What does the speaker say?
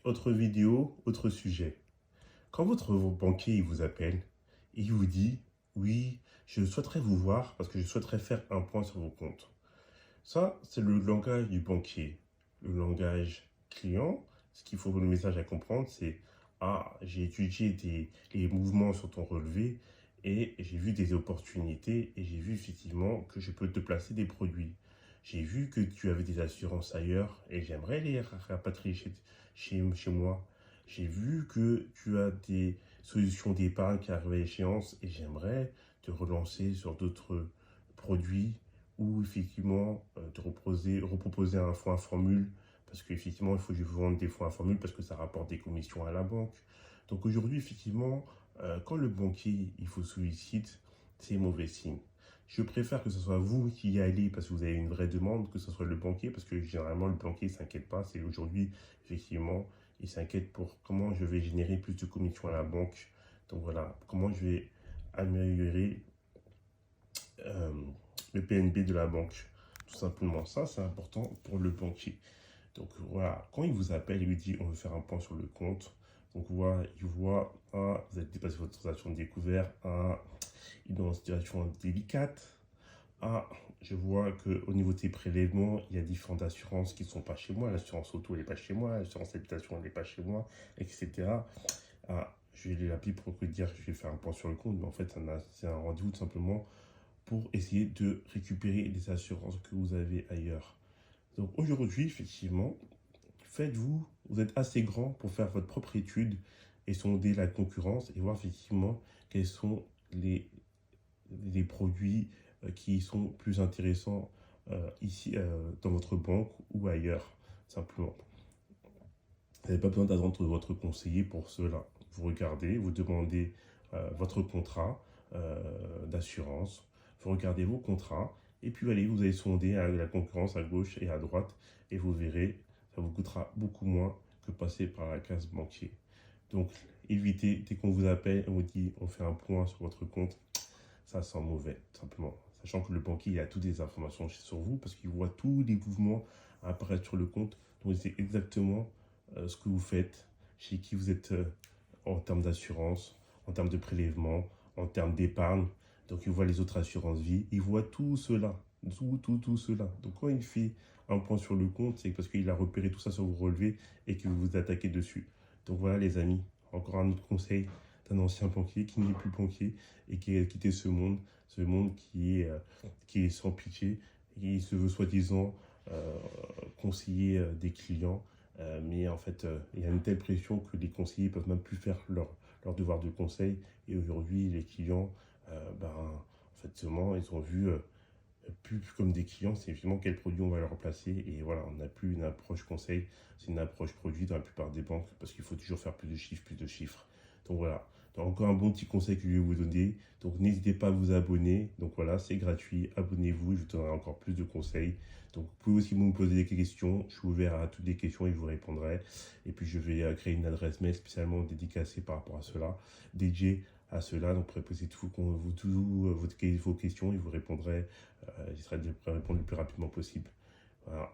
Autre vidéo, autre sujet. Quand votre banquier il vous appelle, il vous dit, oui, je souhaiterais vous voir parce que je souhaiterais faire un point sur vos comptes. Ça, c'est le langage du banquier. Le langage client, ce qu'il faut, le message à comprendre, c'est, ah, j'ai étudié les mouvements sur ton relevé et j'ai vu des opportunités et j'ai vu effectivement que je peux te placer des produits. J'ai vu que tu avais des assurances ailleurs et j'aimerais les rapatrier chez moi. J'ai vu que tu as des solutions d'épargne qui arrivent à échéance et j'aimerais te relancer sur d'autres produits ou effectivement reproposer un fonds à formule parce qu'effectivement il faut que je vous vende des fonds à formule parce que ça rapporte des commissions à la banque. Donc aujourd'hui effectivement quand le banquier il vous sollicite, c'est mauvais signe. Je préfère que ce soit vous qui y allez parce que vous avez une vraie demande, que ce soit le banquier, parce que généralement le banquier ne s'inquiète pas. C'est aujourd'hui, effectivement, il s'inquiète pour comment je vais générer plus de commissions à la banque. Donc voilà, comment je vais améliorer euh, le PNB de la banque. Tout simplement, ça c'est important pour le banquier. Donc voilà, quand il vous appelle, il lui dit on veut faire un point sur le compte. Donc voilà, il voit, ah, vous avez dépassé votre transaction de découvert, ah, il est dans une situation délicate. Ah, je vois qu'au niveau de tes prélèvements, il y a différentes assurances qui ne sont pas chez moi. L'assurance auto, elle n'est pas chez moi. L'assurance habitation, elle n'est pas chez moi, etc. Ah, je vais l'appeler pour lui dire que je vais faire un point sur le compte. Mais en fait, c'est un rendez-vous tout simplement pour essayer de récupérer les assurances que vous avez ailleurs. Donc aujourd'hui, effectivement, vous êtes assez grand pour faire votre propre étude et sonder la concurrence et voir effectivement quels sont les produits qui sont plus intéressants ici dans votre banque ou ailleurs, simplement. Vous n'avez pas besoin d'attendre votre conseiller pour cela. Vous regardez, vous demandez votre contrat d'assurance, vous regardez vos contrats, et puis allez, vous allez sonder la concurrence à gauche et à droite, et vous verrez, ça vous coûtera beaucoup moins que passer par la case banquier. Donc, évitez, dès qu'on vous appelle, on vous dit, on fait un point sur votre compte, ça sent mauvais, tout simplement. Sachant que le banquier il a toutes les informations sur vous, parce qu'il voit tous les mouvements apparaître sur le compte, donc il sait exactement ce que vous faites, chez qui vous êtes en termes d'assurance, en termes de prélèvement, en termes d'épargne. Donc il voit les autres assurances vie, il voit tout cela, tout cela. Donc quand il fait un point sur le compte, c'est parce qu'il a repéré tout ça sur vos relevés et que vous vous attaquez dessus. Donc voilà les amis, encore un autre conseil d'un ancien banquier qui n'est plus banquier et qui a quitté ce monde qui est sans pitié, et il se veut soi-disant conseiller des clients. Mais en fait, il y a une telle pression que les conseillers ne peuvent même plus faire leur devoir de conseil. Et aujourd'hui, les clients, en fait, seulement, ils ont vu plus comme des clients, c'est effectivement quel produit on va leur placer. Et voilà, on n'a plus une approche conseil, c'est une approche produit dans la plupart des banques parce qu'il faut toujours faire plus de chiffres, plus de chiffres. Donc voilà. Donc encore un bon petit conseil que je vais vous donner. Donc n'hésitez pas à vous abonner. Donc voilà, c'est gratuit. Abonnez-vous, je vous donnerai encore plus de conseils. Donc vous pouvez aussi me poser des questions. Je suis ouvert à toutes les questions et je vous répondrai. Et puis je vais créer une adresse mail spécialement dédicacée par rapport à cela, dédiée à cela. Donc préposez vos questions et je vous répondrai. J'essaierai de répondre le plus rapidement possible. Voilà.